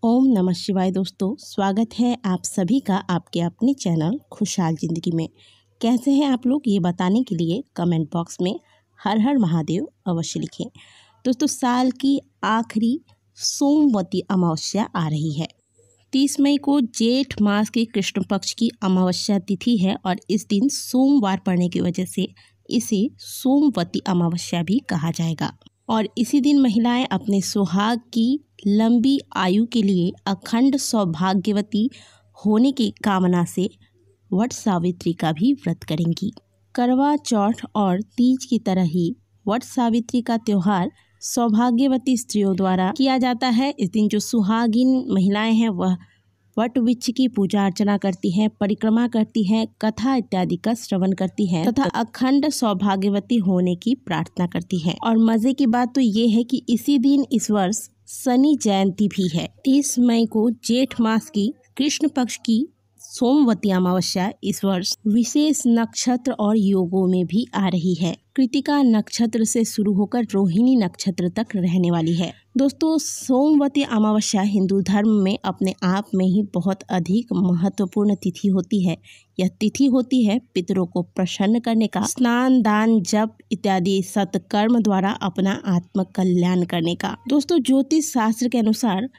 ओम नमः शिवाय। दोस्तों, स्वागत है आप सभी का आपके अपने चैनल खुशहाल ज़िंदगी में। कैसे हैं आप लोग, ये बताने के लिए कमेंट बॉक्स में हर हर महादेव अवश्य लिखें। दोस्तों, साल की आखिरी सोमवती अमावस्या आ रही है। 30 मई को जेठ मास के कृष्ण पक्ष की अमावस्या तिथि है और इस दिन सोमवार पड़ने की वजह से इसे सोमवती अमावस्या भी कहा जाएगा। और इसी दिन महिलाएं अपने सुहाग की लंबी आयु के लिए अखंड सौभाग्यवती होने की कामना से वट सावित्री का भी व्रत करेंगी। करवा चौथ और तीज की तरह ही वट सावित्री का त्योहार सौभाग्यवती स्त्रियों द्वारा किया जाता है। इस दिन जो सुहागिन महिलाएं हैं वह वट वृक्ष की पूजा अर्चना करती हैं, परिक्रमा करती हैं, कथा इत्यादि का श्रवण करती हैं तथा अखंड सौभाग्यवती होने की प्रार्थना करती हैं। और मजे की बात तो ये है कि इसी दिन इस वर्ष शनि जयंती भी है। 30 मई को जेठ मास की कृष्ण पक्ष की सोमवती अमावस्या इस वर्ष विशेष नक्षत्र और योगों में भी आ रही है। कृतिका नक्षत्र से शुरू होकर रोहिणी नक्षत्र तक रहने वाली है। दोस्तों, सोमवती अमावस्या हिंदू धर्म में अपने आप में ही बहुत अधिक महत्वपूर्ण तिथि होती है। यह तिथि होती है पितरों को प्रसन्न करने का, स्नान दान जप इत्यादि सत्कर्म द्वारा अपना आत्म कल्याण करने का। दोस्तों, ज्योतिष शास्त्र के अनुसार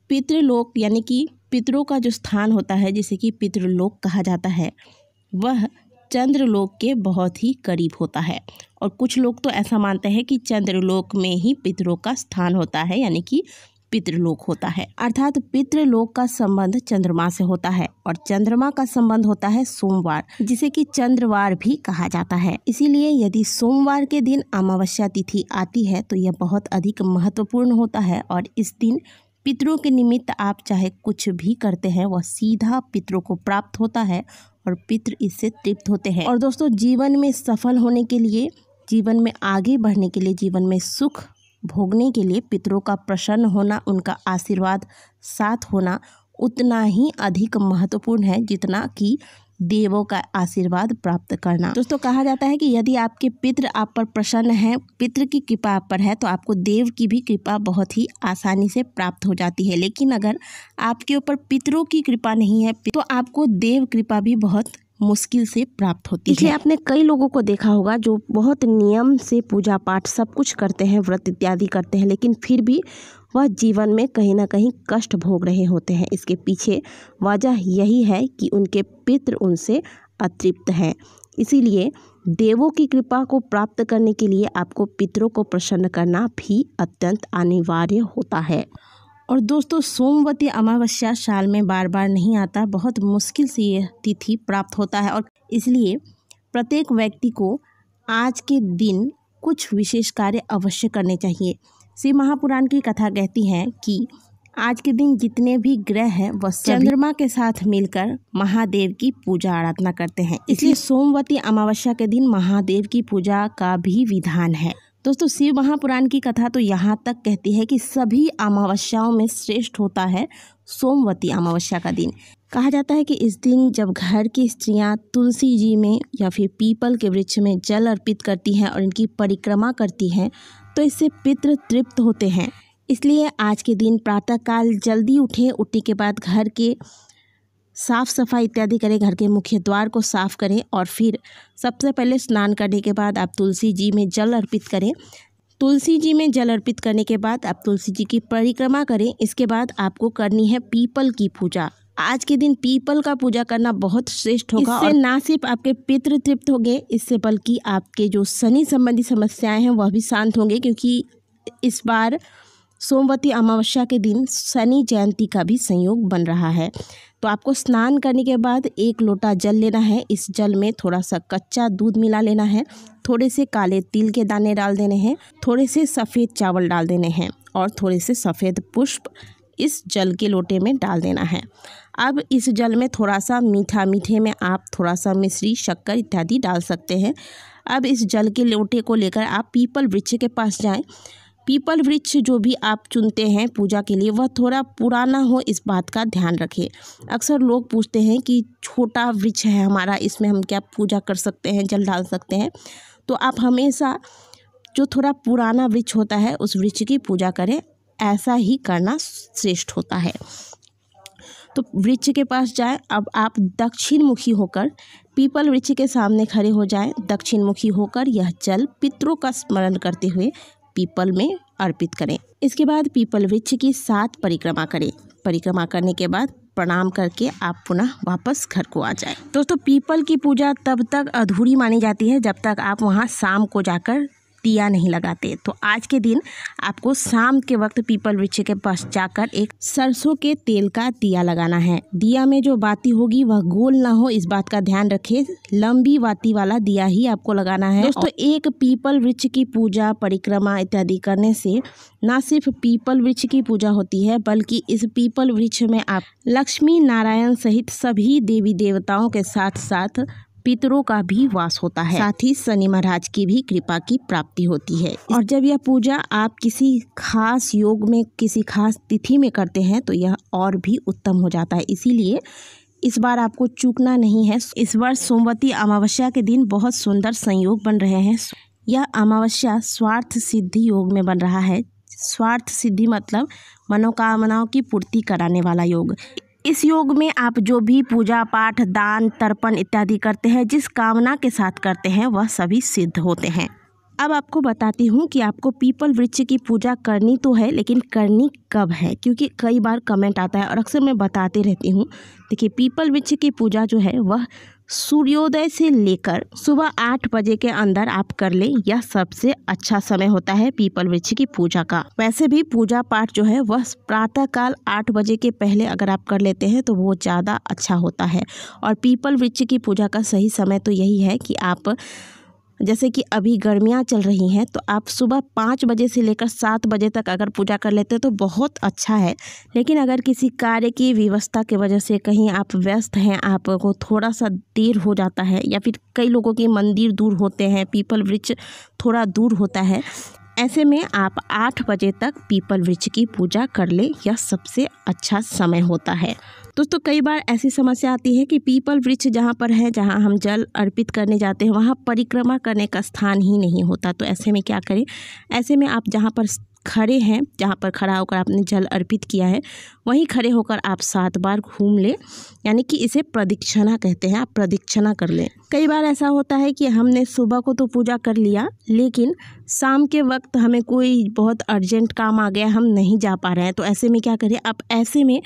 पितृलोक यानी कि पितरों का जो स्थान होता है, जिसे कि पितृलोक कहा जाता है, वह चंद्रलोक के बहुत ही करीब होता है। और कुछ लोग तो ऐसा मानते हैं कि चंद्रलोक में ही पितरों का स्थान होता है, यानी कि पितृलोक होता है। अर्थात पितृलोक का संबंध चंद्रमा से होता है और चंद्रमा का संबंध होता है सोमवार, जिसे कि चंद्रवार भी कहा जाता है। इसीलिए यदि सोमवार के दिन अमावस्या तिथि आती है तो यह बहुत अधिक महत्वपूर्ण होता है। और इस दिन पितरों के निमित्त आप चाहे कुछ भी करते हैं वह सीधा पितरों को प्राप्त होता है और पितृ इससे तृप्त होते हैं। और दोस्तों, जीवन में सफल होने के लिए, जीवन में आगे बढ़ने के लिए, जीवन में सुख भोगने के लिए पितरों का प्रसन्न होना, उनका आशीर्वाद साथ होना उतना ही अधिक महत्वपूर्ण है जितना कि देवों का आशीर्वाद प्राप्त करना। दोस्तों, कहा जाता है कि यदि आपके पितृ आप पर प्रसन्न हैं, पितृ की कृपा आप पर है, तो आपको देव की भी कृपा बहुत ही आसानी से प्राप्त हो जाती है। लेकिन अगर आपके ऊपर पितरों की कृपा नहीं है तो आपको देव कृपा भी बहुत मुश्किल से प्राप्त होती है। इसलिए आपने कई लोगों को देखा होगा जो बहुत नियम से पूजा पाठ सब कुछ करते हैं, व्रत इत्यादि करते हैं, लेकिन फिर भी वह जीवन में कहीं ना कहीं कष्ट भोग रहे होते हैं। इसके पीछे वजह यही है कि उनके पितृ उनसे अतृप्त हैं। इसीलिए देवों की कृपा को प्राप्त करने के लिए आपको पितरों को प्रसन्न करना भी अत्यंत अनिवार्य होता है। और दोस्तों, सोमवती अमावस्या साल में बार बार नहीं आता, बहुत मुश्किल से यह तिथि प्राप्त होता है। और इसलिए प्रत्येक व्यक्ति को आज के दिन कुछ विशेष कार्य अवश्य करने चाहिए। शिव महापुराण की कथा कहती है कि आज के दिन जितने भी ग्रह हैं वह चंद्रमा के साथ मिलकर महादेव की पूजा आराधना करते हैं। इसलिए सोमवती अमावस्या के दिन महादेव की पूजा का भी विधान है। दोस्तों, शिव महापुराण की कथा तो यहाँ तक कहती है कि सभी अमावस्याओं में श्रेष्ठ होता है सोमवती अमावस्या का दिन। कहा जाता है कि इस दिन जब घर की स्त्रियां तुलसी जी में या फिर पीपल के वृक्ष में जल अर्पित करती हैं और इनकी परिक्रमा करती हैं तो इससे पितृ तृप्त होते हैं। इसलिए आज के दिन प्रातःकाल जल्दी उठें, उठने के बाद घर के साफ़ सफाई इत्यादि करें, घर के मुख्य द्वार को साफ़ करें और फिर सबसे पहले स्नान करने के बाद आप तुलसी जी में जल अर्पित करें। तुलसी जी में जल अर्पित करने के बाद आप तुलसी जी की परिक्रमा करें। इसके बाद आपको करनी है पीपल की पूजा। आज के दिन पीपल का पूजा करना बहुत श्रेष्ठ होगा। इससे ना सिर्फ आपके पितृ तृप्त होंगे, इससे बल्कि आपके जो शनि संबंधी समस्याएं हैं वह भी शांत होंगे, क्योंकि इस बार सोमवती अमावस्या के दिन शनि जयंती का भी संयोग बन रहा है। तो आपको स्नान करने के बाद 1 लोटा जल लेना है। इस जल में थोड़ा सा कच्चा दूध मिला लेना है, थोड़े से काले तिल के दाने डाल देने हैं, थोड़े से सफ़ेद चावल डाल देने हैं और थोड़े से सफ़ेद पुष्प इस जल के लोटे में डाल देना है। अब इस जल में थोड़ा सा मीठे में आप थोड़ा सा मिश्री, शक्कर इत्यादि डाल सकते हैं। अब इस जल के लोटे को लेकर आप पीपल वृक्ष के पास जाएं। पीपल वृक्ष जो भी आप चुनते हैं पूजा के लिए वह थोड़ा पुराना हो, इस बात का ध्यान रखें। अक्सर लोग पूछते हैं कि छोटा वृक्ष है हमारा, इसमें हम क्या पूजा कर सकते हैं, जल डाल सकते हैं। तो आप हमेशा जो थोड़ा पुराना वृक्ष होता है उस वृक्ष की पूजा करें। ऐसा ही करना श्रेष्ठ होता है। तो वृक्ष के पास जाए। अब आप दक्षिण मुखी होकर पीपल वृक्ष के सामने खड़े हो जाएं। दक्षिण मुखी होकर यह जल पितरों का स्मरण करते हुए पीपल में अर्पित करें। इसके बाद पीपल वृक्ष की 7 परिक्रमा करें। परिक्रमा करने के बाद प्रणाम करके आप पुनः वापस घर को आ जाएं। दोस्तों, पीपल की पूजा तब तक अधूरी मानी जाती है जब तक आप वहां शाम को जाकर दिया नहीं लगाते। तो आज के दिन आपको शाम के वक्त पीपल वृक्ष के पास जाकर एक सरसों के तेल का दिया लगाना है। दिया में जो बाती होगी वह गोल ना हो, इस बात का ध्यान रखें। लंबी बाती वाला दिया ही आपको लगाना है। दोस्तों, एक पीपल वृक्ष की पूजा, परिक्रमा इत्यादि करने से न सिर्फ पीपल वृक्ष की पूजा होती है, बल्कि इस पीपल वृक्ष में आप लक्ष्मी नारायण सहित सभी देवी देवताओं के साथ साथ पितरों का भी वास होता है। साथ ही शनि महाराज की भी कृपा की प्राप्ति होती है। और जब यह पूजा आप किसी खास योग में, किसी खास तिथि में करते हैं तो यह और भी उत्तम हो जाता है। इसीलिए इस बार आपको चूकना नहीं है। इस वर्ष सोमवती अमावस्या के दिन बहुत सुंदर संयोग बन रहे हैं। यह अमावस्या स्वार्थ सिद्धि योग में बन रहा है। स्वार्थ सिद्धि मतलब मनोकामनाओं की पूर्ति कराने वाला योग। इस योग में आप जो भी पूजा पाठ, दान, तर्पण इत्यादि करते हैं, जिस कामना के साथ करते हैं वह सभी सिद्ध होते हैं। अब आपको बताती हूँ कि आपको पीपल वृक्ष की पूजा करनी तो है, लेकिन करनी कब है, क्योंकि कई बार कमेंट आता है और अक्सर मैं बताती रहती हूँ। देखिए, पीपल वृक्ष की पूजा जो है वह सूर्योदय से लेकर सुबह 8 बजे के अंदर आप कर लें। यह सबसे अच्छा समय होता है पीपल वृक्ष की पूजा का। वैसे भी पूजा पाठ जो है वह प्रातःकाल 8 बजे के पहले अगर आप कर लेते हैं तो वो ज़्यादा अच्छा होता है। और पीपल वृक्ष की पूजा का सही समय तो यही है कि आप, जैसे कि अभी गर्मियाँ चल रही हैं, तो आप सुबह 5 बजे से लेकर 7 बजे तक अगर पूजा कर लेते हैं तो बहुत अच्छा है। लेकिन अगर किसी कार्य की व्यवस्था की वजह से कहीं आप व्यस्त हैं, आपको थोड़ा सा देर हो जाता है, या फिर कई लोगों के मंदिर दूर होते हैं, पीपल वृक्ष थोड़ा दूर होता है, ऐसे में आप 8 बजे तक पीपल वृक्ष की पूजा कर ले। यह सबसे अच्छा समय होता है। दोस्तों, कई बार ऐसी समस्या आती है कि पीपल वृक्ष जहाँ पर है, जहाँ हम जल अर्पित करने जाते हैं, वहाँ परिक्रमा करने का स्थान ही नहीं होता। तो ऐसे में क्या करें? ऐसे में आप जहाँ पर खड़े हैं, जहाँ पर खड़ा होकर आपने जल अर्पित किया है, वहीं खड़े होकर आप 7 बार घूम लें, यानी कि इसे प्रदक्षिणा कहते हैं। आप प्रदक्षिणा कर लें। कई बार ऐसा होता है कि हमने सुबह को तो पूजा कर लिया, लेकिन शाम के वक्त हमें कोई बहुत अर्जेंट काम आ गया, हम नहीं जा पा रहे हैं। तो ऐसे में क्या करें? आप ऐसे में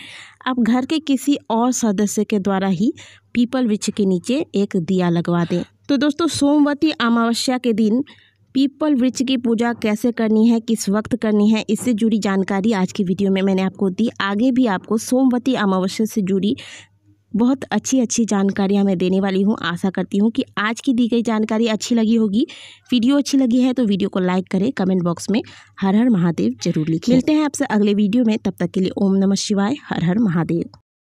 आप घर के किसी और सदस्य के द्वारा ही पीपल वृक्ष के नीचे एक दिया लगवा दें। तो दोस्तों, सोमवती अमावस्या के दिन पीपल वृक्ष की पूजा कैसे करनी है, किस वक्त करनी है, इससे जुड़ी जानकारी आज की वीडियो में मैंने आपको दी। आगे भी आपको सोमवती अमावस्या से जुड़ी बहुत अच्छी जानकारियां मैं देने वाली हूं। आशा करती हूं कि आज की दी गई जानकारी अच्छी लगी होगी। वीडियो अच्छी लगी है तो वीडियो को लाइक करें, कमेंट बॉक्स में हर हर महादेव जरूर लिखें। मिलते हैं आपसे अगले वीडियो में, तब तक के लिए ओम नमः शिवाय, हर हर महादेव।